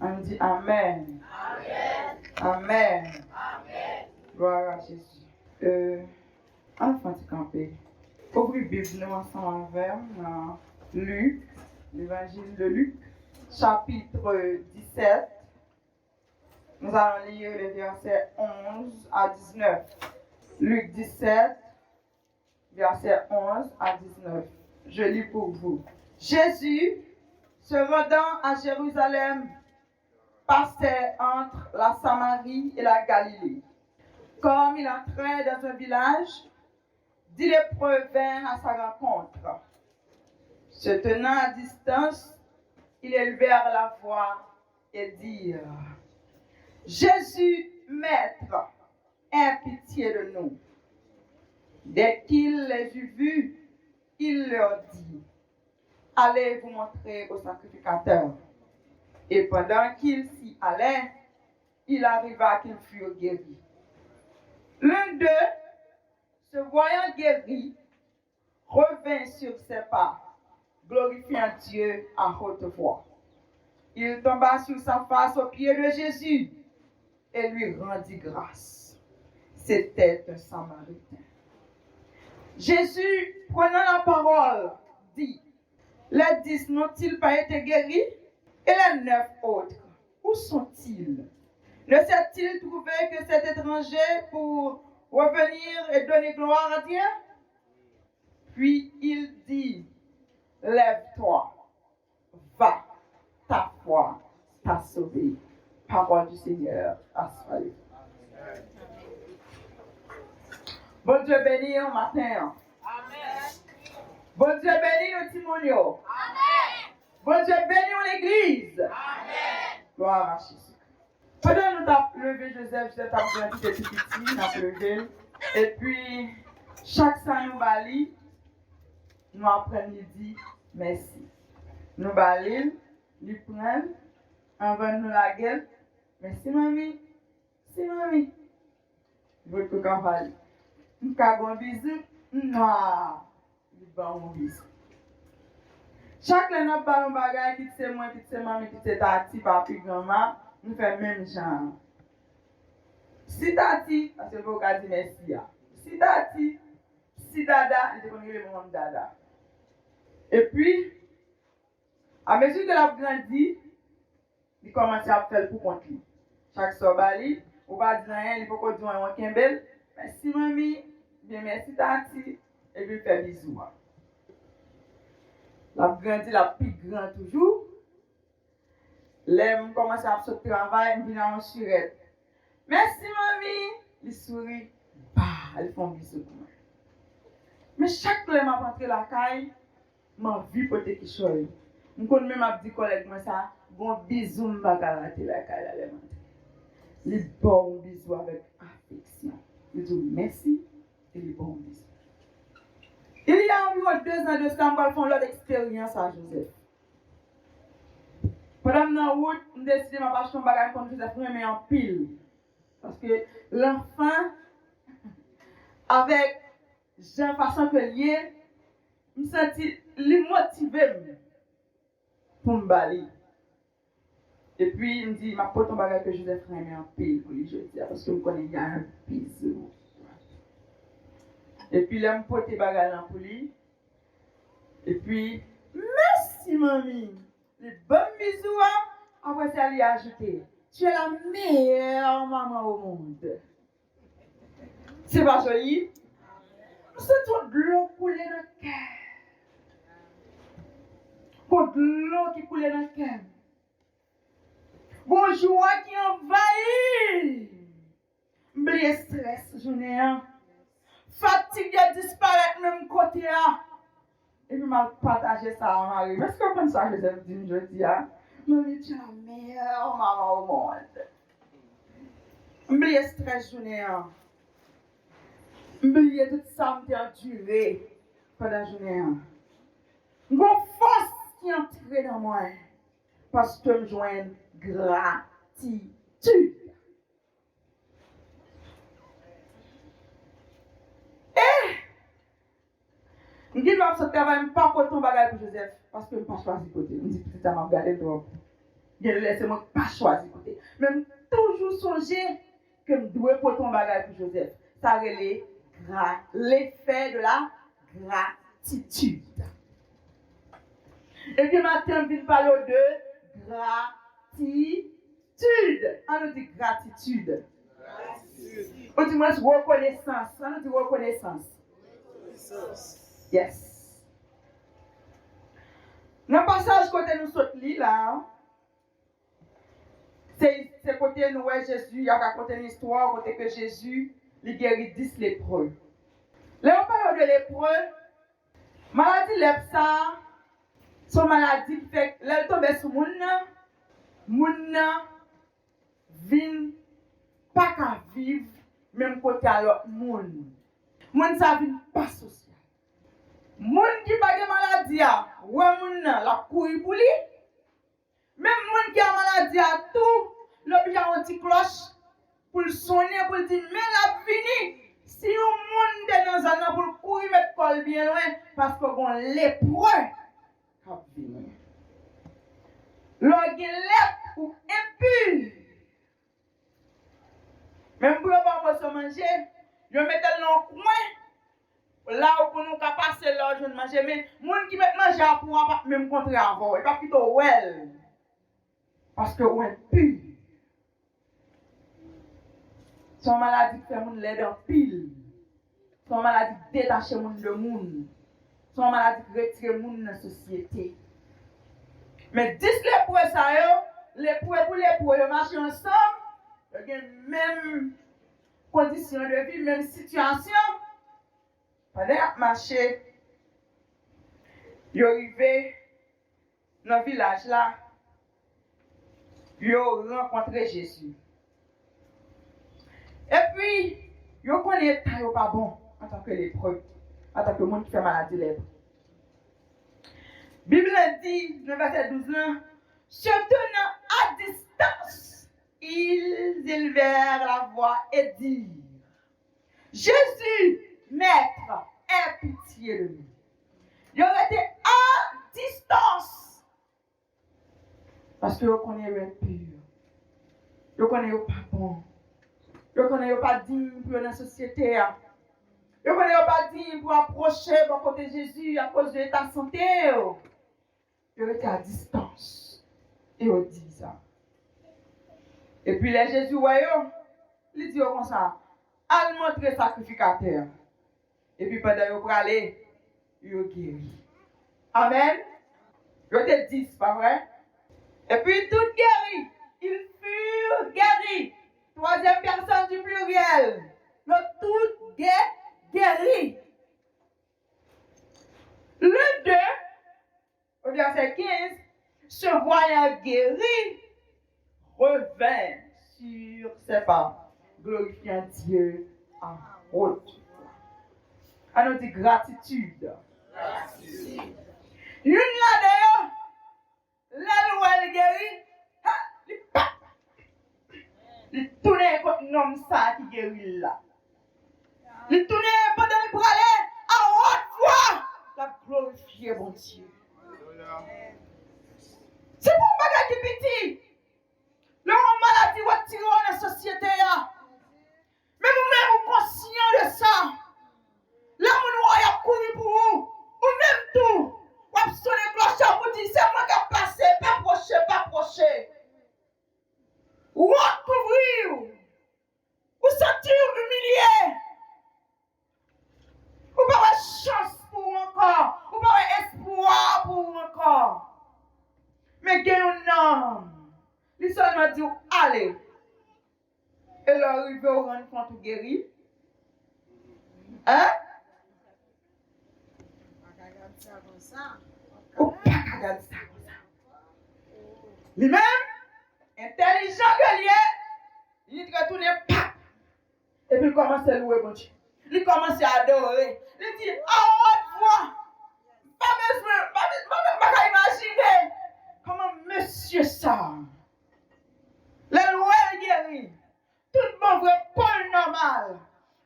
On dit Amen. Amen. Amen. Amen. Gloire à Jésus. On va camper. Ouvrez Bible nous ensemble envers Luc, l'évangile de Luc, chapitre 17. Nous allons lire les versets 11 à 19. Luc 17, versets 11 à 19. Je lis pour vous. Jésus, se rendant à Jérusalem, passait entre la Samarie et la Galilée. Comme il entrait dans un village, 10 lépreux vinrent à sa rencontre. Se tenant à distance, ils élevèrent la voix et dirent: Jésus, Maître, aie pitié de nous. Dès qu'il les eut vus, il leur dit: Allez vous montrer au sacrificateur. Et pendant qu'ils s'y allaient, il arriva qu'ils furent guéris. L'un d'eux, se voyant guéri, revint sur ses pas, glorifiant Dieu à haute voix. Il tomba sur sa face aux pieds de Jésus et lui rendit grâce. C'était un Samaritain. Jésus, prenant la parole, dit: Les 10 n'ont-ils pas été guéris? Et les 9 autres, où sont-ils? Ne s'est-il trouvé que cet étranger pour revenir et donner gloire à Dieu? Puis il dit: Lève-toi, va, ta foi t'a sauvé. Parole du Seigneur, assoyez. Bon Dieu béni au matin. Amen. Bon Dieu béni au Timonio. Amen. Bon Dieu béni à l'église. Amen. Gloire à Jésus. Pendant nous avons levé Joseph, Joseph a pris un petit nous avons levé. Et puis, chaque fois nous bali, nous apprenons à dire merci. Nous balil, nous prenons, envoie nous la gueule. Merci mamie. Merci mamie. Votre campagne. Nous avons un bisou. Non. Nous avons un bisou. Chaque fois que nous avons un bagage qui c'est moi, qui c'est mamie, qui c'est tati, papi, grand-mère, nous faisons le même genre. Si tati, parce que vous avez dit merci. Si tati, si dada, il connaît le moment dada. Et puis, à mesure que la grandit, il commence à faire pour compte lui. Chaque soir, bali, ou pas dire rien, il faut qu'on dise un kembel. Merci mamie, bien merci tati, et puis il fait bisous. La grandit, la plus grande toujours. L'aime commence à faire ce travail, il vient en surette. Merci mamie, il sourit, bah, elle fait un bisou pour moi. Mais chaque fois que je rentre la caille, ma vie peut être chose. Je connais même un petit collègue, moi ça, bon bisou, je ne vais pas rater la caille. Il bon bisou avec affection. Il dit merci et il bon bisou. Il y a environ 2 ans de ça, je vais faire l'autre expérience à Joseph. Pendant la route, je décide de m'acheter un bagage comme Joseph, mais en pile. Parce que l'enfant, avec la façon que lié, je me sens motivé pour me balayer. Et puis, il me dit, ma pote, ton bagage que Joseph remet en pile pour lui, je dis, parce que je connais, il y a un bisou. Et puis, là, je pote les bagages pour lui. Et puis, merci, mamie. Les bons bisous, après ça, lui a ajouté, tu es la meilleure maman au monde. C'est pas joli? C'est tout de l'eau coulée dans le cœur. Pour de l'eau qui coulait dans le cœur. Bonjour qui envahit. M'oublier stress, journée. Fatigue disparaître même côté. Et puis m'a partagé ça en mari. Est-ce que vous pensez ça que Joseph dit aujourd'hui? Maman, tu es la meilleure maman au monde. M'oublier stress, journée. M'oublier tout ça qui a enduré pendant la journée. Une force qui est entrée dans moi. Parce que je joins gratitude. Je dis, je ne pas pour ton bagage pour Joseph. Parce que je ne pas choisi côté. Je dis, peut-être que je vais regarder trop. laissez-moi pas choisir côté. Même toujours songer que je dois pour ton bagage pour Joseph. Ça relève l'effet de la gratitude. Et puis maintenant, je vais parler de gratitude. On nous dit gratitude. On dit reconnaissance. On nous dit reconnaissance. Yes. Dans le passage côté nous saute là, c'est côté nous Jésus, il y a raconté une histoire côté que Jésus il guérit 10 lépreux. Là on parle de lépreux, maladie lèpre ça, son maladie qui fait là tombe sur moun vin pas qu'à vivre même côté à l'autre moun ça vin pas social. Moun qui pas de maladie ouais moun la courir pour lui. Même moun qui a maladie à tout, l'objet un petit cloche pour le sonner pour le dire mais la fini. Si un moun est dans un pour courir mettre col bien loin parce que bon lépreux cap venir. L'orgue lèpre ou impur. Même pour pas se manger, je mette dans le coin là où pour nous passer là je manger mais moun qui met manger pour pas même contrer avant, et pas plutôt well. Parce que on est pur. Son maladie fait moun l'aide en pile. Son maladie détache moun de moun. Son maladie retire moun dans la société. Mais 10 lépreux ça yo, lépreux pour lépreux yo marcher ensemble, yo ont même condition de vie, même situation. Pendant à marcher, yo arrivé dans le village là. Yo rencontré Jésus. Et puis, yo connaît que yo pas bon en tant que lépreux, en tant que monde qui fait maladie lèpre. Bible dit, dans le verset 12 là, se tenant à distance, ils élevèrent la voix et dirent, Jésus, Maître, aie pitié de nous. Ils étaient à distance. Parce que vous connaissez le pur. Vous connaissez pas bon. Vous connaissez pas digne pour la société. Vous connaissez pas digne pour approcher bon côté Jésus à cause de l'état de santé. Vous étiez à distance. Et vous dit ça. Et puis les Jésus, il dit comme ça, allez montrer sacrificateur. Et puis pendant que vous allez, vous guéri. Amen. Vous êtes 10, pas vrai? Et puis tout guéri. Ils furent guéris. Troisième personne du pluriel. Le tout guéri. Le 2, au verset 15, se voyant guéri, revint sur ses pas, glorifiant Dieu en haute voix. On nous dit gratitude. Gratitude. Une là d'ailleurs, là où elle guérit, il tournait comme un homme ça qui guérit là. Il tournait pendant le bras à haute voix, la glorifier mon Dieu. C'est pour un bagage qui petit. Le maladie va tirer dans la société. Mais vous-même, vous conscient de ça. Là, vous avez couru pour vous. Vous-même tout. Vous avez sonné cloche pour dire, c'est moi qui ai passé. Pas approcher. Vous recouvrir. Vous sentir humilié. Vous n'avez pas chance pour vous encore. Vous n'avez pas espoir pour vous encore. Mais il y a un homme. Il seulement dit, allez. Et là, arrivé au rendre compte guéri. Hein? Ou pas regarder ça comme ça. Lui-même, intelligent que lui est, il retourne pas. Et puis il commence à louer mon Dieu. Il commence à adorer. Il dit, ah, haute voix. Pas imaginer comment monsieur ça. Le loi est guéri. Tout bon vrai, pas normal.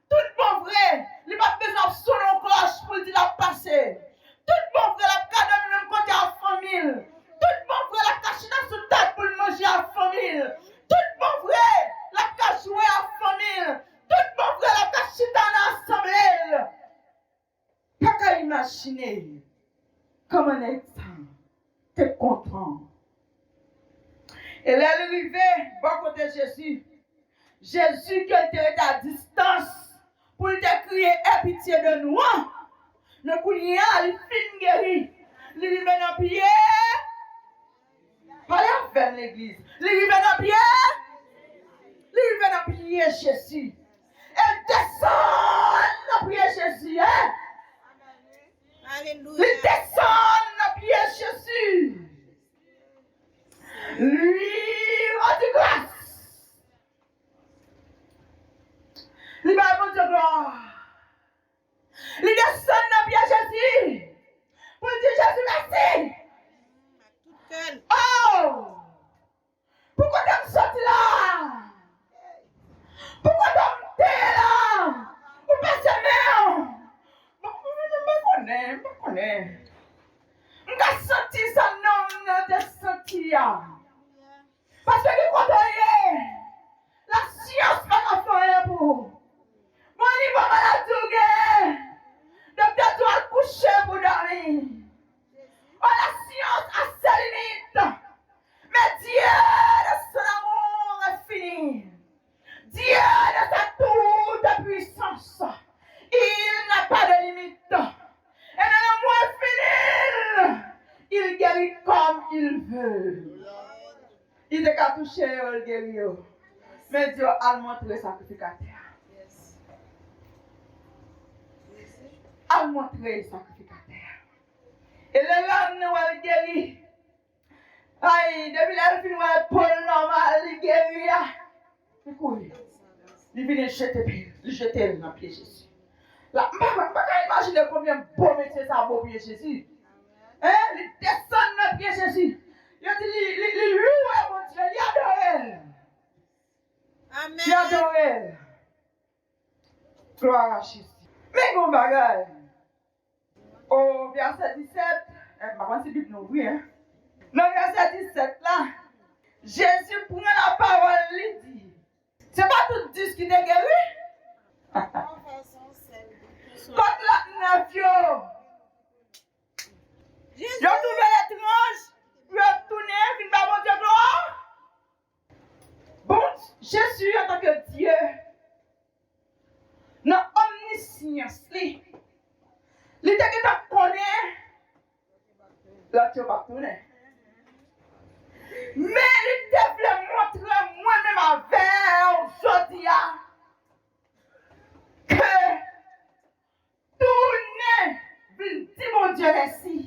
Tout bon vrai, il n'a pas besoin de sonner cloche pour dire la passer. Tout bon vrai, la cadre même côté en famille. Tout bon vrai, la cache dans sous tête pour le manger. imaginer comment est-ce tu es content. Et là, l'arrivée, bon côté Jésus. Jésus qui était à distance pour te crier aie pitié de nous. Le couillard, il fin guéri. Il est dans pied. Parlez vers l'église. Il est dans pied. Il est dans pied Jésus. Elle descend dans pied Jésus. Alléluia. Il descend dans pied Jésus. Lui, rendez grâce. Il va vous dire gloire. Il descend dans pied Jésus. Pour dire Jésus merci. Oh! Pourquoi tu me sorti là? Pourquoi tu me là? Ou pas se mettre? Je connais. Je senti ça non, je senti. Parce que quand on est, la science va faire pour. Mon niveau malade, docteur doit coucher pour dormir. Oh, la science a ses limites. Mais Dieu, de son amour infini, Dieu de sa toute puissance, il n'a pas de limite. Et dans l'amour infini, il guérit comme il veut. Il n'a qu'à toucher, il guérit. Mais Dieu a montré sacrificateur. A montré sacrificateur. Et le lendemain, il guérit. Aïe, depuis la fin, il Paul normal, il guérit. Il court. Il vient jeter dans le pied Jésus. Là, je ne peux pas imaginer combien de beaux métiers ça beau pied Jésus. Hein? Il descend dans le pied Jésus. Il dit, il loue mon Dieu, il adore. Amen. Il adore. Gloire à Jésus. Mais bon bagage. Au verset 17, par contre, c'est Bible non, oui, hein. Dans le verset 17 là, Jésus prend la parole, il dit, c'est pas tout Dieu qui t'a guéri? Quand la navio, je trouvé l'étrange, je retourné, il va mon Dieu gloire. Bon, Jésus en tant que Dieu, dans omniscience, il était que tu connais, là tu vas tourner. Mais il devait montrer moi-même avec aujourd'hui que tourner, dit mon Dieu merci.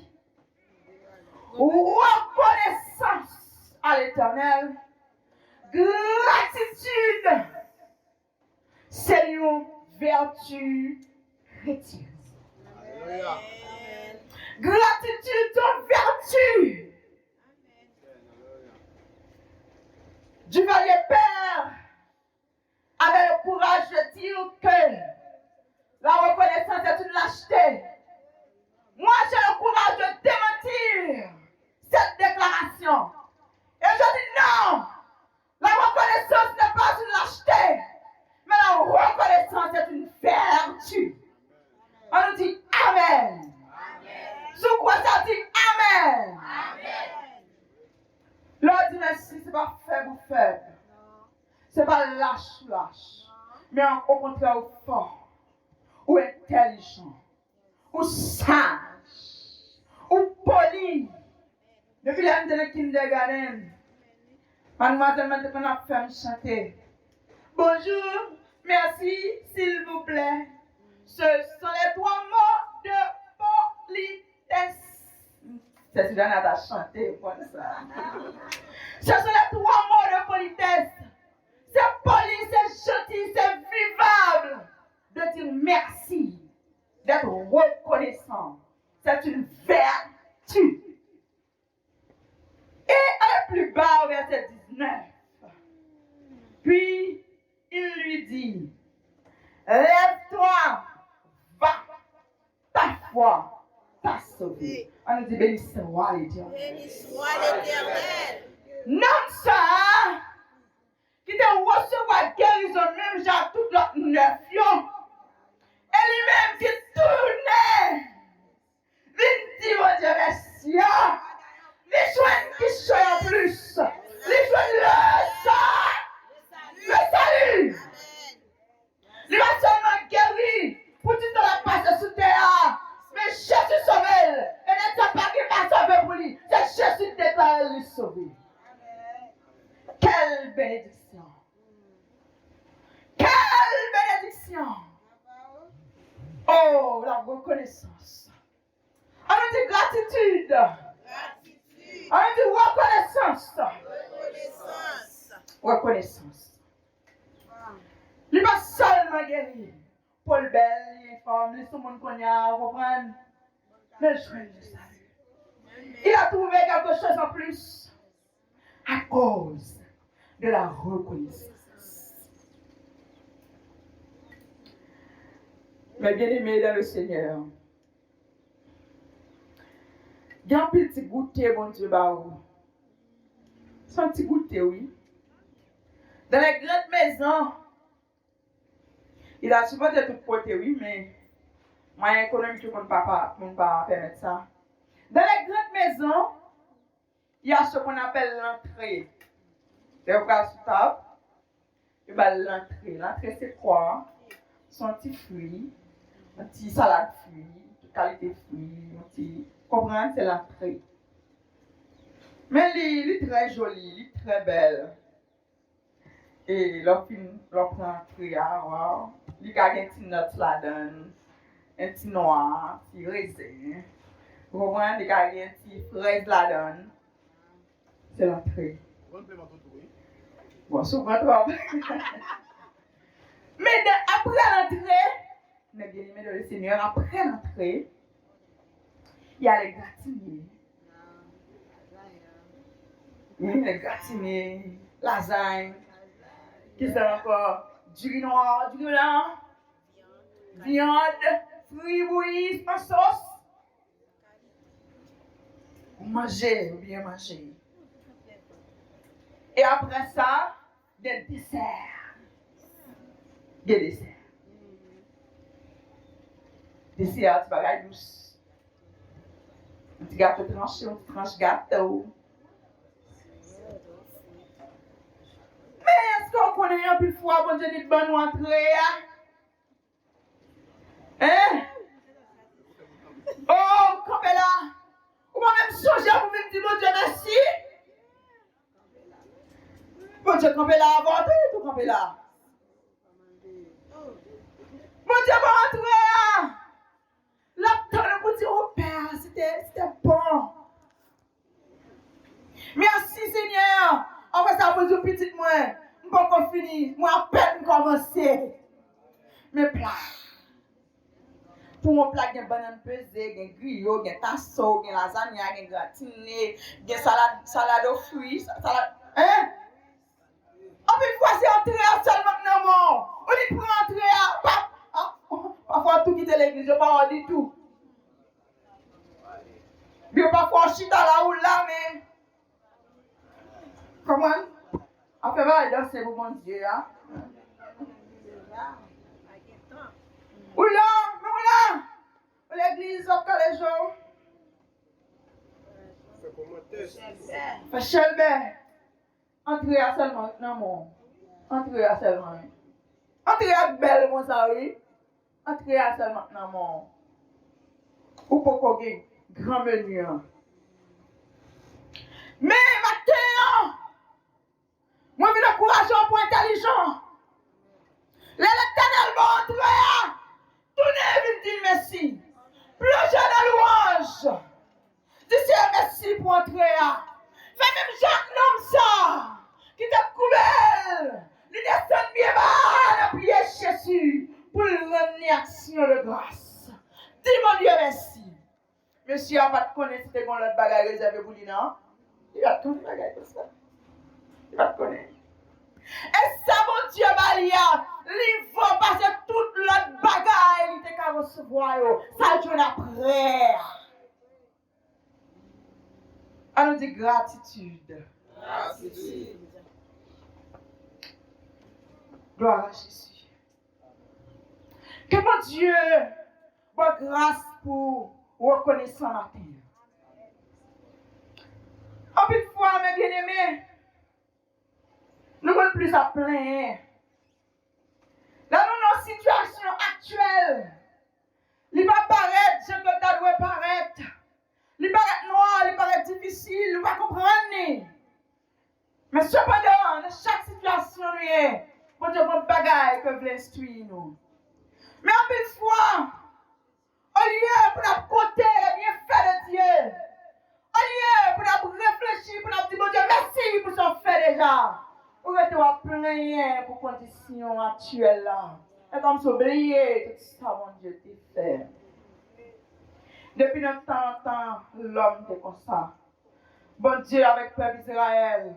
Reconnaissance à l'Éternel, gratitude, c'est une vertu chrétienne. Gratitude, une vertu. Du valier Père avait le courage de dire que la reconnaissance est une lâcheté. Moi, j'ai le courage de démentir cette déclaration. Et je dis non, la reconnaissance n'est pas une lâcheté, mais la reconnaissance est une vertu. On nous dit Amen. Sous quoi ça dit Amen. L'ordre dit merci, ce n'est pas faible ou faible. Ce n'est pas lâche. Mais au contraire, ou fort, ou intelligent, ou sage, ou poli. Depuis l'année de la kindergarten, mademoiselle m'a fait me chanter. Bonjour, merci, s'il vous plaît. Ce sont les 3 mots de politesse. C'est Sylvain a chanté comme ça. Ce sont les 3 mots de politesse. C'est poli, c'est gentil, c'est vivable. De dire merci, d'être reconnaissant. C'est une vertu. Et à la plus bas, au verset 19. Puis il lui dit, lève-toi, va, ta foi t'a sauvé. On nous dit, béni soit l'Éternel. Béni soit l'Éternel. Non, ça, qui te recevoir guérison, même genre toute l'autre neuf, et lui-même qui tournait, Quelle bénédiction! Quelle bénédiction! Oh, la reconnaissance. On dit gratitude. Gratitude. On dit reconnaissance. Reconnaissance. Reconnaissance. Il n'est pas seulement guéri. Paul Bell, il est femme, il est tout le monde qu'on a, vous comprenez? Mais je le salut. Il a trouvé quelque chose en plus à cause de la reconnaissance. Mes bien-aimés dans le Seigneur, il y a un petit goûter, mon Dieu, c'est un petit goûter, oui. Dans les grandes maisons, il a supposé tout côté, oui, mais moyen économique, je ne peux pas permettre ça. Dans les grandes maisons, il y a ce qu'on appelle l'entrée. C'est au cas où table, il y a l'entrée. L'entrée, c'est quoi? Son petit fruit, un petit salade de fruits, toute qualité de fruits, un petit. Comprendre, c'est l'entrée. Mais il est très joli, il est très belle. Et l'on prend l'entrée, wow. Il y a un petit note là-dedans, un petit noir, un petit raisin. Vous comprenez? Il y a un petit fraise là-dedans. C'est l'entrée. Bon, souvent trop. Mais après l'entrée, mes bien-aimés de le Seigneur, après l'entrée, il y a les gratinés. Les gratinés, lasagne, qui sont encore du riz noir, du riz blanc, viande, fruits bouillis, en sauce. Vous mangez, vous bien manger. Et après ça, des desserts. Des desserts. Dessert, tu bagailles douce. Un petit gâteau tranché, un petit tranche gâteau. Mais est-ce qu'on connaît un peu de fois, bon Dieu, dit de bonne entrée? Hein? Oh, campez là! Ou même changer pour me dire, bon Dieu, merci? Bon Dieu, campez là avant tout, campez là. Bon Dieu, bon entrée! L'automne pour dire au Père, c'était bon. Merci Seigneur. En fait, ça vous dire petit moi. Je ne peux pas finir. Moi, à peine commencer. Mes plats. Pour mon plat, il y a banane pesée, il y a griot, il y a tasso, il y a lasagne, il y a gratiné, il y a salade aux fruits. Salade. Hein? En plus, fois, c'est entrer seulement non. On dit pour entrer. Parfois, tout quitter l'église, je ne vais pas dire tout. Je ne vais pas faire chita là ou là, mais. Comment? On fait pas danser pour mon Dieu, hein? Oula, mais oula! L'église, on fait les jours. Fait chelbe. Entrez à seulement, non, mon. Entrez à seulement. Entrez à belle, mon sari. Entrez à seulement, non, mon. Ou pour qu'on ait grand menu. Mais maintenant, moi, je suis courageux pour intelligent. L'éternel va entrer. Tournez, dit merci. Plongez dans louange. Dis merci pour entrer. Fais même Jacques l'homme ça. Qui t'a couvert. Il descend bien bas. Priez Jésus pour lui rendre action de grâce. Dis mon Dieu merci. Monsieur n'a pas de connaître si tu as l'autre bagage réservé pour lui, non? Il va te connaître bagage comme ça. Il va te connaître. Et ça, mon Dieu, Maria, il va passer toute l'autre bagaille, il te recevoir. Ça, Dieu après. On nous dit gratitude. Gratitude. Gloire à Jésus. Que mon Dieu soit grâce pour reconnaître matin. En plus de fois, mes bien-aimés, nous ne plus à plaindre. Dans notre situation actuelle, il va paraître ce que ça doit paraître. Il paraît noir, il paraît difficile, il va comprendre. Mais cependant, dans chaque nous. Bon Dieu, bon bagaille que vous voulez instruire nous. Mais en plus fois, au lieu pour nous compter les bienfaits de Dieu, au lieu pour nous réfléchir, pour nous dire, bon Dieu, merci pour ce qu'on fait déjà. Vous êtes plein pour la condition actuelle là. Et comme ça, oublier tout ça, mon Dieu, t'a fait. Depuis notre temps en temps, l'homme était comme ça. Bon Dieu, avec le peuple d'Israël.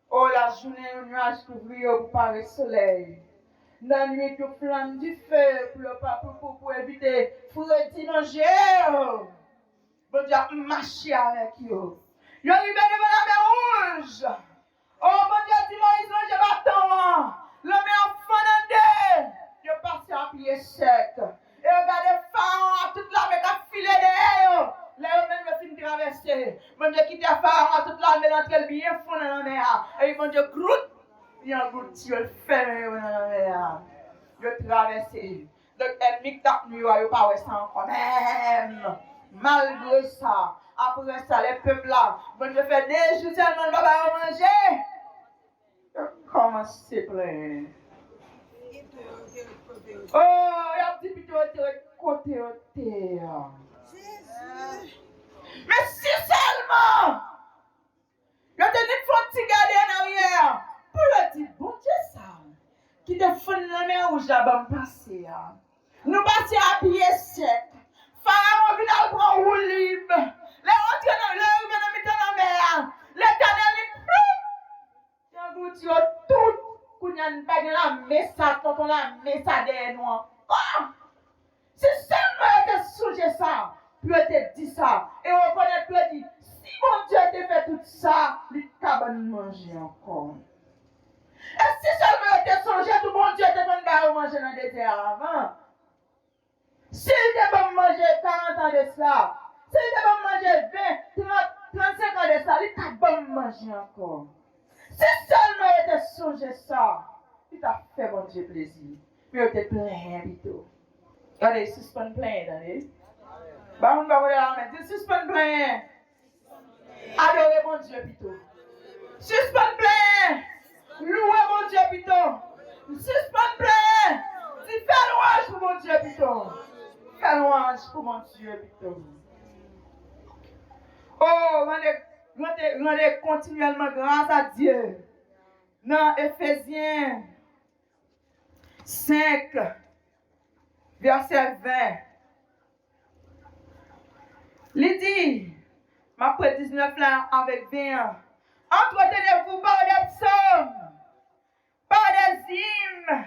Oh, la journée, le nuage couvrir pour paraître le soleil. La nuit, que flamme du feu pour éviter Freddy manger. Bon Dieu, marcher avec eux. Ils arrivent devant la mer rouge. Oh, bon Dieu, dis Moïse, mange bâton. Le met en fondé. Ils passent à pied sec. Et regardez, Pharaon, toute la mer qui filé derrière. Là, même le film traversé. Bon Dieu, quitte Pharaon, toute la mer entre le bien fond dans la mer. Et bon Dieu, groute. Il y a un goutti, il fait dans la mer. Il traversé. Donc, ennemi qui t'a tenu, il n'y a pas ça quand même. Malgré ça, après ça, les peuples là, bon Dieu fait des jours tellement de baba manger. Comment c'est plein. Oh, il y a un petit peu de côté au terre. Mais si seulement, il y a des fois qui gardent en arrière, pour le dire, bon Dieu ça, qui te font la mer rouge là-bas passer. Nous passer à pied sec. Pharaon vient à prendre roue libre. Les autres dans la mer. L'Éternel est plus. Il y a un goût tout. Qu'on y a une bague la messa, quand on la messa derrière nous. C'est seulement que sujet ça. Puis te dit ça. Et on connaît plus dit. Si mon Dieu te fait tout ça, il cabane manger encore. Et si seulement te songé tout mon Dieu te fait pas manger dans des terres avant. S'il te fait manger 40 ans de cela, s'il te fait manger 20, 30, 35 ans de ça, il t'a bon manger encore. Si seulement il te songé ça, il t'a fait bon Dieu plaisir. Puis il te plein plutôt. Regardez, suspend plein, attendez. Bah, on va vous dire, dis suspend plein. Adorez mon Dieu plutôt. Suspend plein. Louez mon Dieu plutôt. Suspend plein. Dis fais louange pour mon Dieu plutôt. Fais louange pour mon Dieu plutôt. Oh, rendez continuellement grâce à Dieu. Dans Éphésiens 5, verset 20. Il dit, ma prête 19 là avec 21. Entretenez-vous par des psaumes, par des hymnes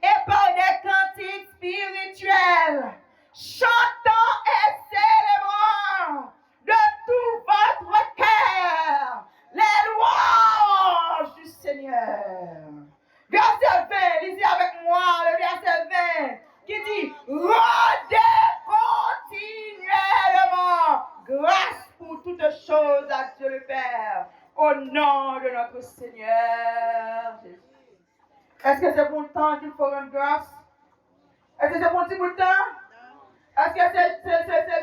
et par des cantiques spirituels, chantant et célébrant de tout votre cœur les louanges du Seigneur. Verset 20, lisez avec moi le verset 20 qui dit rendez continuellement grâce pour toutes choses à Dieu le Père au nom de notre Seigneur Jésus. Est-ce que c'est pour le temps qu'il faut rendre grâce? Est-ce que c'est pour un petit bout de temps? Est-ce que c'est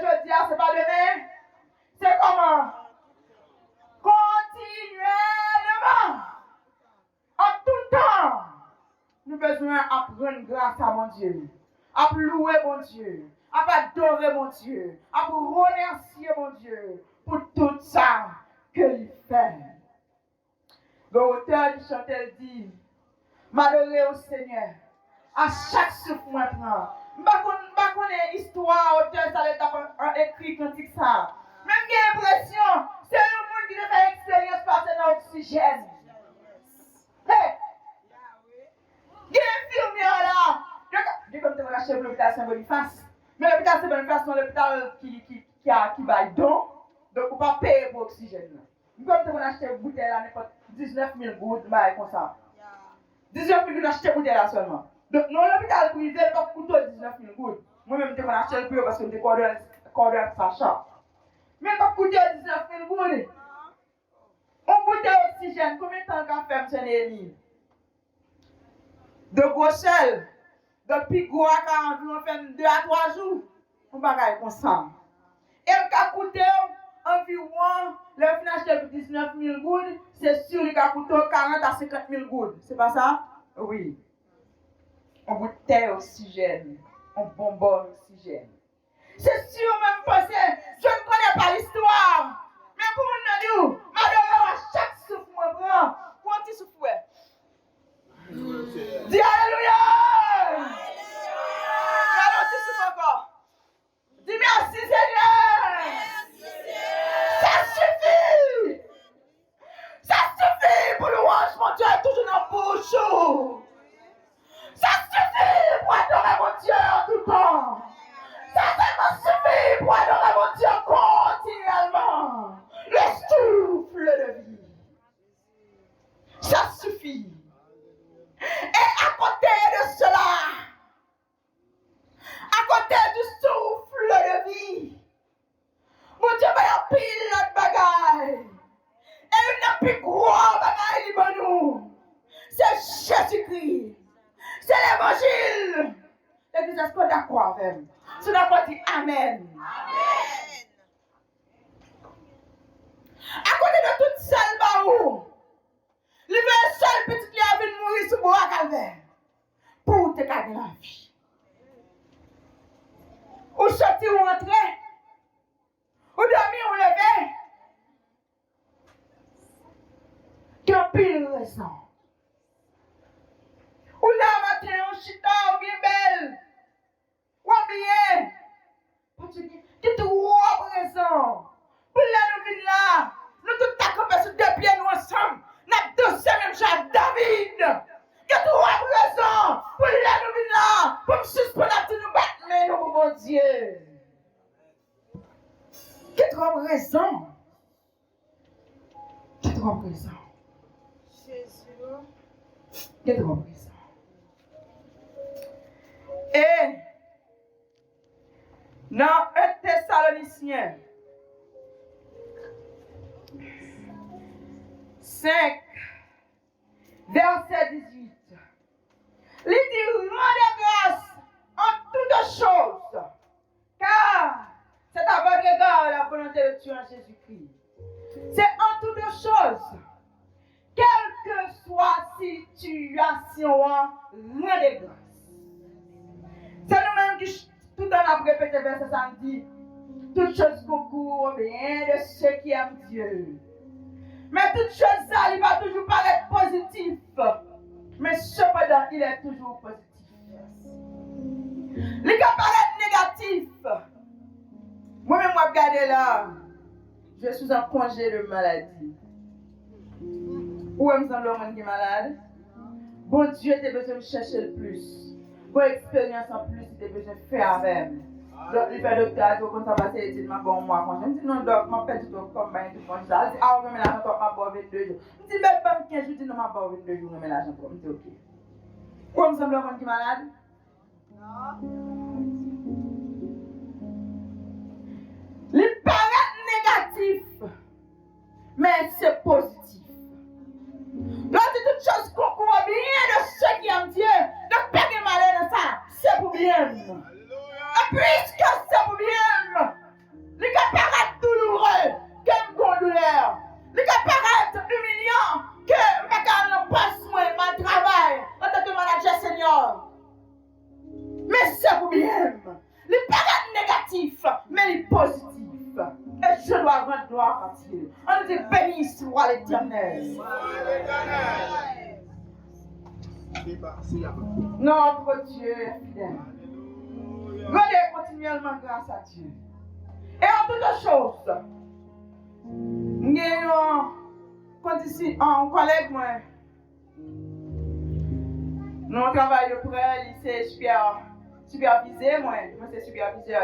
jeudi, c'est pas demain? C'est comment? Continuellement, en tout temps, nous avons besoin d'apprendre grâce à mon Dieu, à louer mon Dieu, à adorer mon Dieu, à remercier mon Dieu pour tout ça qu'il fait. L'auteur du chanteur dit, m'adorer au Seigneur, à chaque souffle moi prend. Je ne connais l'histoire, auteur, ça a écrit cantique ça. Même j'ai l'impression, c'est le monde qui a fait l'expérience passer dans l'oxygène. Hey! Il y a un infirmière là. Je comme tu vas acheter l'hôpital Saint-Boniface. Mais l'hôpital Saint-Boniface, c'est l'hôpital qui va don. Donc, on ne peut pas payer pour l'oxygène. Comme tu vas acheter une bouteille là, n'importe 19 000 gouttes, comme ça. 19 000 gouttes, acheter une bouteille là seulement. Donc, non, l'hôpital privé, il pas coûter 19 000 gouttes. Moi-même, je vais acheter le plus parce que je suis cordé Sacha. Mais il pas coûter 19 000 gouttes. On bouteille d'oxygène, combien de temps qu'a fait M. Némi? De Grossel, depuis Goua, on fait 2 à 3 jours. On va gagner comme ça. Et il a coûté environ, le fin acheter pour 19 000 gouttes, c'est sûr qu'il a coûté 40 à 50 000 gouttes. C'est pas ça? Oui. Un bout de terre oxygène, un bonbon oxygène. C'est sûr, même pensé, je ne connais pas l'histoire. Mais pour mon nom, madame, à chaque souffle, moi, prends. Pour un petit souffle. Dis Alléluia! Alléluia! Un petit souffle encore. Dis merci, Seigneur! Ça suffit! Ça suffit pour louange, mon Dieu, toujours dans la bouche. Ça suffit pour adorer mon Dieu en tout temps. Ça suffit pour adorer mon Dieu continuellement. Le souffle de vie. Ça suffit. Et à côté de cela, à côté du souffle de vie, mon Dieu va y pile notre bagaille. Et une plus gros bagaille libre nous. C'est Jésus-Christ. C'est l'évangile. Et nous sommes d'accord avec nous. Si nous avons dit Amen. Amen. À côté de toute celle baou, il veut un seul petit qui a vu mourir sur le bois calvaire. Pour te garder la vie. Ou sortir ou entrer. Ou dormir ou lever. Tu as pile raison. Ou là matin, on chita, ou bien belle. Ou bien. Parce que tu as trop raison. Pour là, nous venons là. Nous tous t'accompagnons sur deux pieds, nous ensemble. Nous tous même chat David. Tu as trop raison. Pour là, nous venons là. Pour me suspendre, nous battre, mais nous, mon Dieu. Tu as trop raison. Tu as trop raison. Jésus. Tu as trop raison. Et dans 1 Thessaloniciens 5, verset 18, il dit rendez grâce en toutes choses, car c'est à votre égard la volonté de Dieu en Jésus-Christ. C'est en toutes choses, quelle que soit situation, rendez grâce. C'est nous-mêmes qui, tout en a répété verset samedi, toutes choses concourent bien de ceux qui aiment Dieu. Mais toutes choses, ça, il va toujours paraître positif. Mais cependant, il est toujours positif. Il va paraître négatif. Moi-même, moi, regardez là, je suis en congé de maladie. Où est-ce que le monde qui est malade? Bon Dieu, tu as besoin de chercher le plus. Pour expérience en plus, tu as besoin de faire avec. Donc, il fait docteur, tu vas passer l'étude, je bon moi. Je me dis non, donc, je fais tout comme ça. Je dis, ah, on met l'argent pour ma 22 jours. Je dis, même pas 15 jours, je dis non, ma 22 jours, on met l'argent pour. Je dis, ok. Où me semble le monde qui est malade? Non. Il paraît négatif, mais c'est positif. Lorsque toutes choses concourent bien de ceux qui aiment Dieu, donc pas de malheur dans ça, c'est pour bien. Et puisque c'est pour bien, les gars paraissent douloureux, comme bon douleur. Les gars paraissent humiliants, que je passe moi, mon travail, en tant que manager senior. Mais c'est pour bien. Les paraissent négatifs, mais les positifs. Et je dois rendre gloire à Dieu. On dit béni soit l'Éternel. Notre Dieu est fidèle. Rendez continuellement grâce à Dieu. Et en toutes choses, nous avons un collègue, moi. Nous travaillons de près, c'est supervisé, moi c'est superviseur.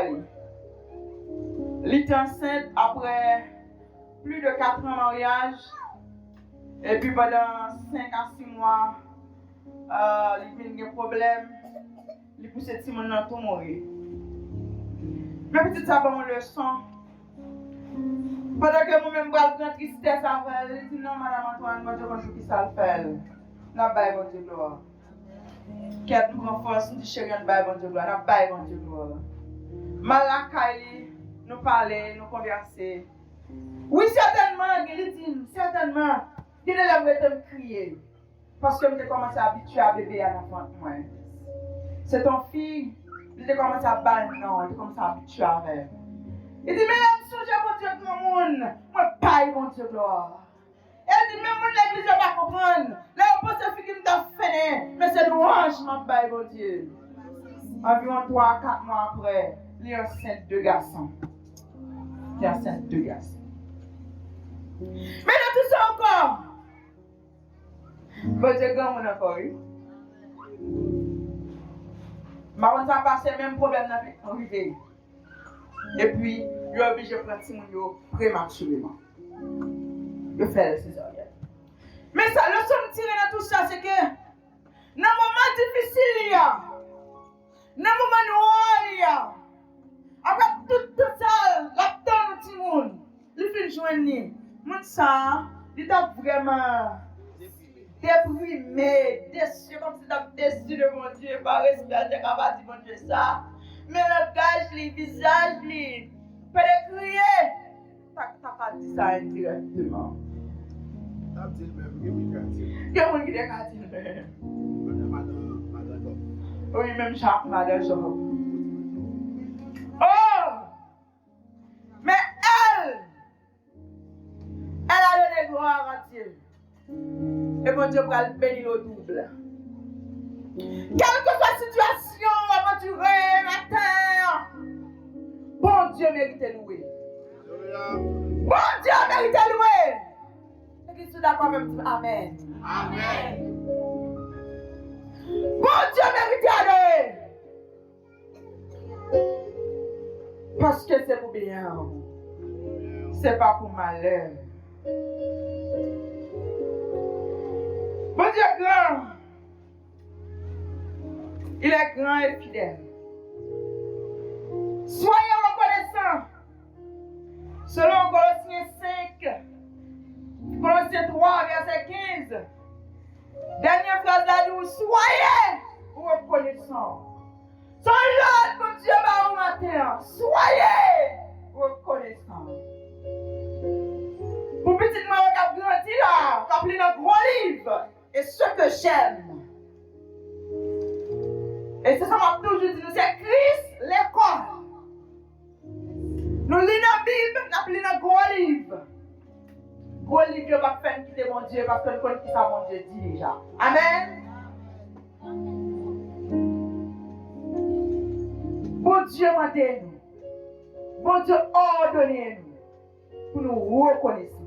Il est enceinte après plus de 4 ans de mariage. Et puis pendant 5 à 6 mois, il a eu des problèmes. Il a poussé Simon dans tout mourir. Mais petit ça pour une leçon. Pendant que moi-même je suis tristesse avec elle, il dit non, madame Antoine, moi je connais qui ça le fait. N'a pas bon Dieu gloire. Qu'elle nous renforce, nous dit chérie, n'a pas bon Dieu gloire, n'a pas bon Dieu gloire. Malakaïli, nous parler, nous converser. Oui, certainement, il dit, certainement, il aimerait me crier. Parce que je commencé à habituer à bébé à l'enfant. C'est ton fille, il commencé à battre, non, il commence à habituer avec. Il dit, mais je me souviens, mon Dieu, que mon monde, moi, paille, mon Dieu, gloire. Elle dit, mais mon l'église, je ne vais pas comprendre. Là, on pense que c'est t'a fait, mais c'est louange, mon paille, mon Dieu. Environ 3-4 mois après, il est enceinte 2 garçons. Il est enceinte 2 garçons. Mais dans tout ça encore, bon Dieu, grand mon encore, oui. Ma on va passer le même problème dans la vie. Et puis, il est obligé de prendre Simon prématurément. De faire le césarienne. Mais ça, le son tiré dans tout ça, c'est que, dans le moment difficile, dans le moment noir, après tout ça, la donne au petit monde, il fait joindre. Mon ça, il t'a vraiment déprimé, déçu, comme si t'as déçu de mon Dieu, par respect, t'es capable de dire mon Dieu ça. Mais le gage, le visage, il peut crier. T'as pas dit ça indirectement. T'as dit le même, il y a Il y a un qui a dit le même. Oui, même Jacques, madame Job. Oh! Mais elle a donné gloire à Dieu. Et mon Dieu va le bénir au double. Quelle que soit la situation aventurée, la terre, bon Dieu mérite louer. Bon Dieu mérite louer. Et qui sont d'accord avec moi? Amen. Amen. Bon Dieu mérite adorer. Parce que c'est pour bien. C'est pas pour malheur. Bon Dieu est grand. Il est grand et fidèle. Soyez reconnaissants. Selon Colossiens 5, Colossiens 3, verset 15. Dernière phrase là-dedans, soyez reconnaissants. Son Lord, mon Dieu, va au matin. Soyez reconnaissants. Pour petit moi, on a grandi là, on a pris un gros livre. Et ce que j'aime. Et c'est ça m'a toujours dit, c'est Christ, l'école. Nous lisons la Bible, nous appelons un gros livre. Gros livre, on va faire quitter mon Dieu, parce que nous connaissons qui ça mon Dieu dit déjà. Amen. Bon Dieu mandez-nous. Bon Dieu ordonnez-nous. Pour nous reconnaître.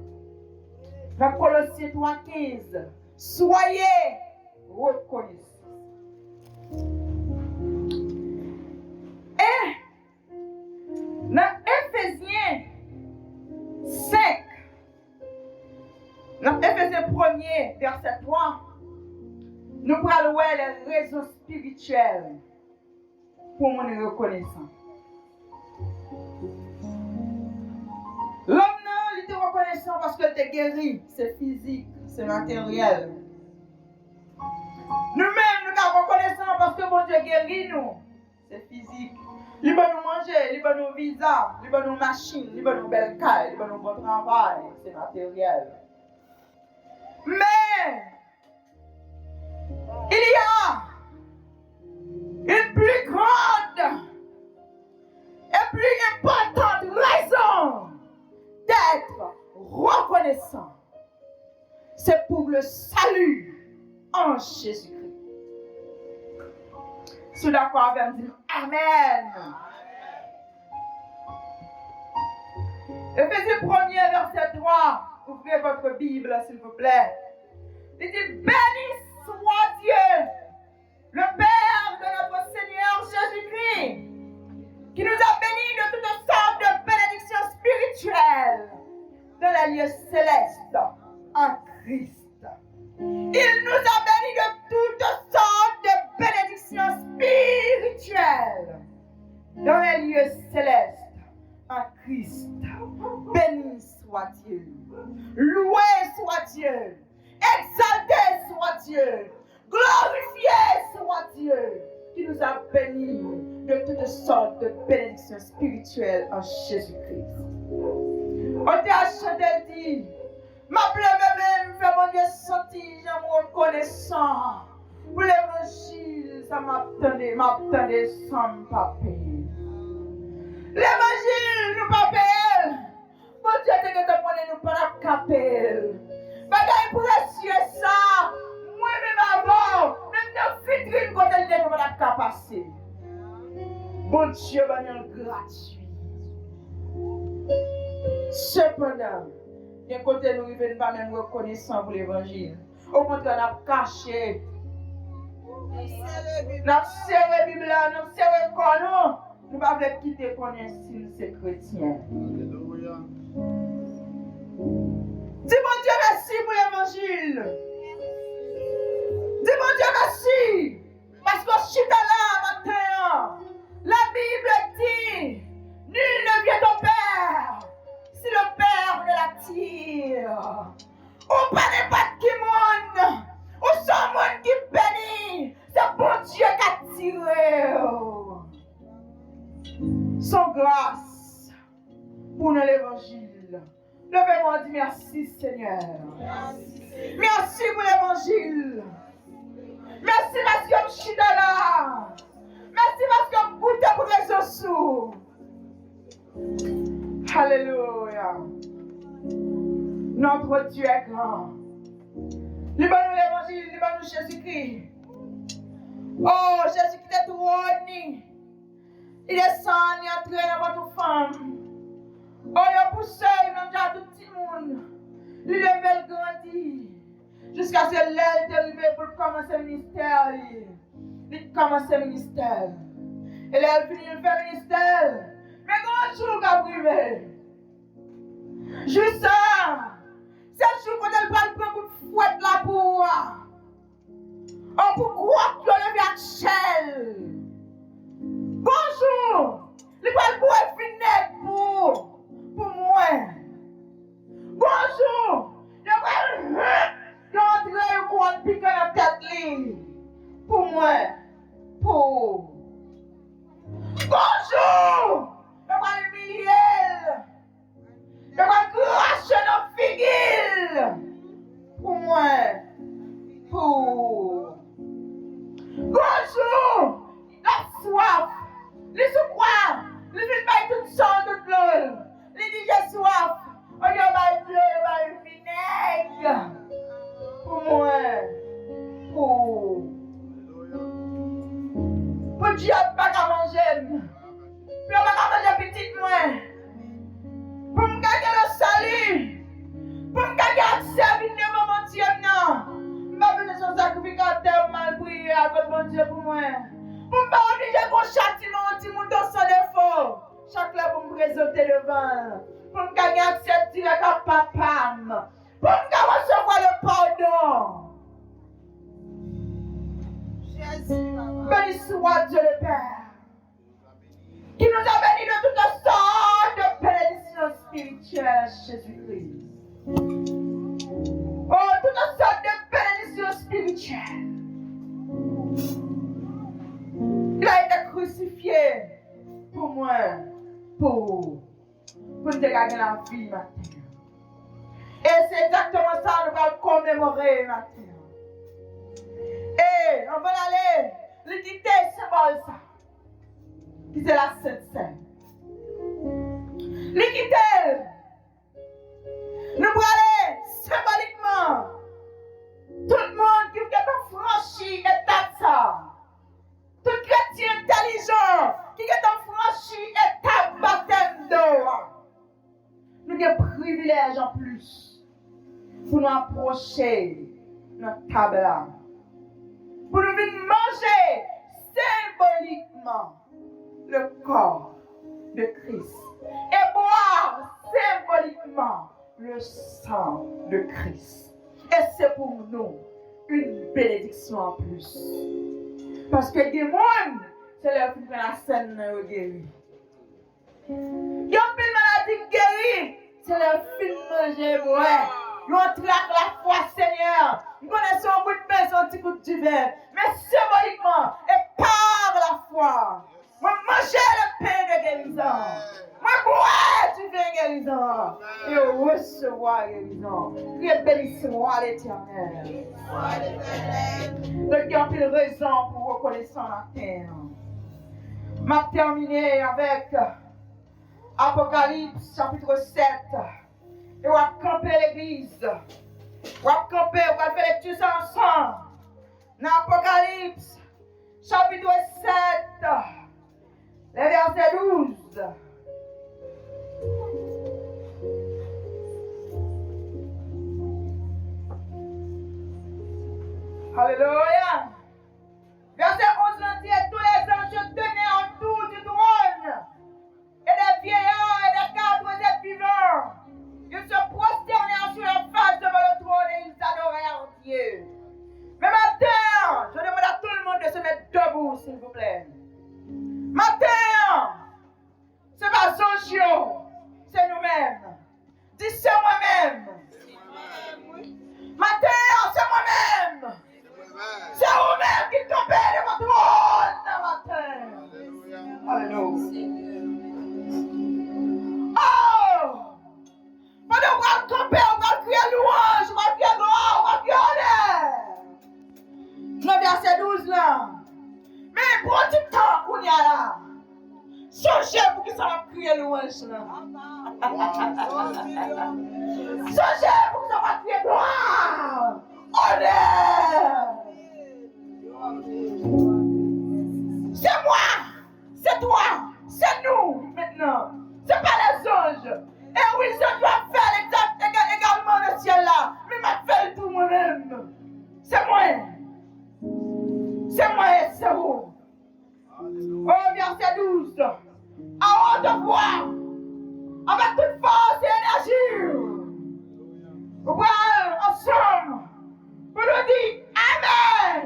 Dans Colossiens 3,15. Soyez reconnaissants. Et dans Éphésiens 5, dans Éphésiens 1er, verset 3, nous parlons les raisons spirituelles pour nous reconnaissant. L'homme non, il était reconnaissant parce qu'il était guéri, c'est physique, c'est matériel. Nous-mêmes, nous sommes reconnaissants parce que mon Dieu guérit nous, c'est physique. Il va nous manger, il va nous visa, il va nous machines, il va nous belles cailles, il va nous bon travail, c'est matériel. Mais, il y a une plus grande et plus importante raison d'être reconnaissant. C'est pour le salut en Jésus-Christ. Si d'accord avec dire Amen. Éphésiens 1er, verset 3. Ouvrez votre Bible, s'il vous plaît. Il dit béni soit Dieu, le Père de notre Seigneur Jésus-Christ, qui nous a bénis de toutes sortes de bénédictions spirituelles dans les lieux célestes en Christ. Il nous a bénis de toutes sortes de bénédictions spirituelles dans les lieux célestes en Christ. Béni soit Dieu. Loué soit Dieu. Exalté soit Dieu. Glorifié soit Dieu qui nous a bénis de toutes sortes de bénédictions spirituelles en Jésus-Christ. On t'a chanté dit, ma pleure même, fait mon Dieu sentir, j'aime reconnaissant. Pour l'évangile, ça m'attendait sans papier. L'évangile, nous pas payer. Mon Dieu, t'es que t'as nous pas la capelle. Bagaille pour assurer ça. Moi-même avant, même dans la vitrine, quand elle n'est pas la capacité. Bon Dieu, va nous gratuit. Cependant, d'un côté, nous ne pas même reconnaissant pour l'évangile. Au contraire, nous avons caché. Nous avons serré la Bible, nous avons serré le corps. Nous ne pouvons pas quitter qu'on est si c'est chrétien. Alléluia. Dis mon Dieu merci pour l'évangile. Dis mon Dieu merci. Parce que je suis là matin. La Bible dit, nul ne vient au Père si le Père ne l'attire. On parle pas de qui monde. On sent monde qui bénit. C'est bon Dieu qui a tiré. Sans grâce pour nous l'évangile. Levez-moi et dis merci Seigneur. Merci pour l'évangile. Merci parce que je suis là. Merci parce que je goûte pour les ressources. Alléluia. Notre Dieu est grand. Libère-nous l'évangile, libère-nous Jésus-Christ. Oh, Jésus-Christ est trôné. Il descend, il entre dans votre femme. Oh, il a poussé, il a déjà tout le monde. Il lève le grandi. Jusqu'à ce que l'aile est arrivée pour commencer le ministère. Il commence le ministère. Et là, elle finit de faire le ministère. Mais quand jour qu'a privé. Juste ça. C'est le jour quand elle va le prendre pour fouetter la peau. Oh, pourquoi tu as levé à Chel? Bonjour. Il va le boire vinaigre pour moi. Bonjour. Il va entrer au coin de piquer la tête pour moi. Pour. Bonjour. Il va humilier. Il va cracher nos figues. Pour moi. Pour. Bonjour. La soif. Les soufroirs. Les filles baillent toutes sortes de l'eau. Les dit j'ai soif. On y va de l'eau, on va du vinaigre. Pour moi. Pour. Pour Dieu, pas qu'à manger. Puis on va pas manger petite moi. Pour me gagner le salut. Pour me gagner accès à vie de mon Dieu, non. Je vais venir sur sacrificateur mal prié avec mon Dieu pour moi. Pour me faire obliger mon châtiment, petit monde dans son défaut. Chaque là pour me présenter devant. Pour me gagner accès direct à papa. Pour me recevoir le pardon. Jésus, Béni soit Dieu le Père. Qui nous a bénis de toutes sortes de bénédictions spirituelles, Jésus-Christ. Oh, toutes sortes de bénédictions spirituelles. Il a été crucifié pour moi, pour nous gagner la vie maintenant. Et c'est exactement ça que nous allons commémorer maintenant. Et on va aller, l'équité symbole ça. Qui c'est la Sainte Seine. L'équité. Nous allons aller symboliquement. Tout le monde qui est franchi étape ça. Tout chrétien intelligent qui est franchi étape baptême d'eau. Nous avons un privilège en plus pour nous approcher notre table là. Pour nous venir manger symboliquement le corps de Christ et boire symboliquement le sang de Christ. Et c'est pour nous une bénédiction en plus. Parce que des gens, c'est leur qui fait la scène guérie. Il y a une maladie guérie, c'est leur film manger, ouais. Ils ont traque la foi, Seigneur. Ils connaissent un bout de pain, son petit coup de verre. Mais symboliquement, et par la foi, moi manger le pain de guérison. Moi boire du vin de guérison. Et foi et guérison. Criez bénissement à l'Éternel. Donc, il y a une raison pour reconnaître la terre. M'a terminé avec Apocalypse chapitre 7. Et on va camper l'église. On va camper, on va faire lecture ensemble. Dans Apocalypse chapitre 7, le verset 12. Alléluia. Verset 11 nous dit, tous les anges tenaient autour du trône, et des vieillards et des quatre êtres vivants. Ils se prosternaient sur la face devant le trône et ils adoraient Dieu. Mais maintenant, je demande à tout le monde de se mettre debout, s'il vous plaît. Maintenant, c'est pas Zonchio, c'est nous-mêmes. Dis, c'est moi-même. Maintenant, c'est moi-même. C'est vous-même qui tombez de votre trône matin. Alléluia. Oh! Pendant qu'on va camper, on va crier louange, on va crier gloire, on va crier honneur. Le verset 12 là. Mais pour du temps qu'on y a là, songez pour que ça va crier louange là. Songez pour que ça va crier gloire, honneur. C'est moi, c'est toi, c'est nous maintenant. C'est pas les anges. Et oui, je dois faire également le ciel là. Mais je fais tout moi-même. C'est moi. C'est moi et c'est vous. Au verset 12. À haute voix, avec toute force et énergie, nous parlons ensemble pour nous dire Amen.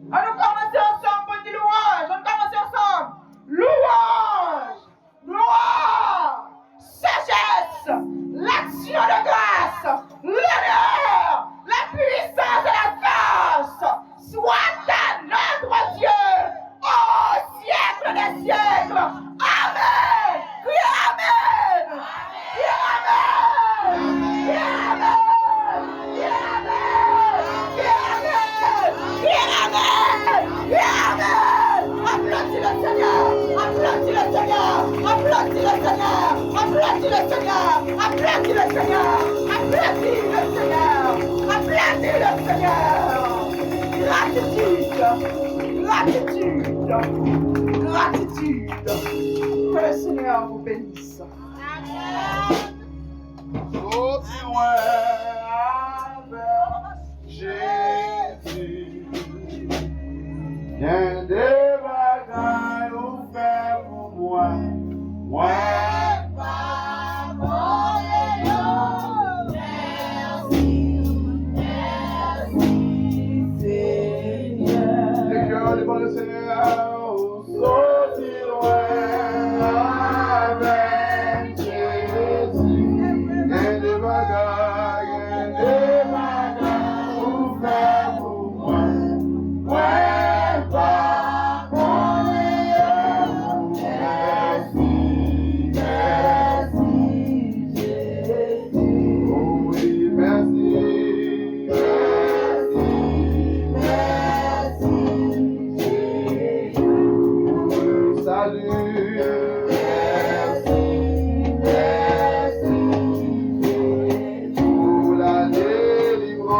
On nous commence ensemble pour dire louange. On commence ensemble. Louange, gloire, sagesse, l'action de grâce, l'honneur, la puissance et la force soit à notre Dieu au siècle des siècles. Amen. Criez Amen. Criez Amen. Criez Amen. Criez Amen. Criez Amen. Criez Amen. Applaudis le Seigneur. Applaudis le Seigneur. Applaudis le Seigneur. Applaudis le Seigneur. Applaudis le Seigneur. Applaudis le Seigneur. Applaudis le Seigneur. Gratitude. Gratitude. Gratitude. Que le Seigneur vous bénisse. Aussi loin avec Jésus. Bien des bagailles ou fait pour moi. Moi, pas mon Dieu. Merci, Seigneur. Les cœurs devant le Seigneur, aussi loin avec Jésus. Bien des bagailles ou fait pour moi. Moi, pas mon Dieu. Merci, Jésus. Oh oui, merci, Jésus. Salut. Pour la délivrance.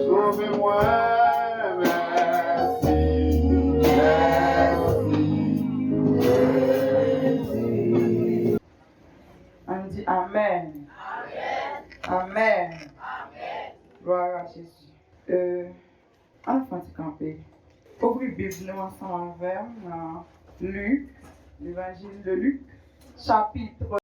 Sauvez-moi, merci, merci. On dit Amen. Amen. Gloire à Jésus. On va camper. Ouvrez la Bible nous ensemble envers Luc, l'évangile de Luc, chapitre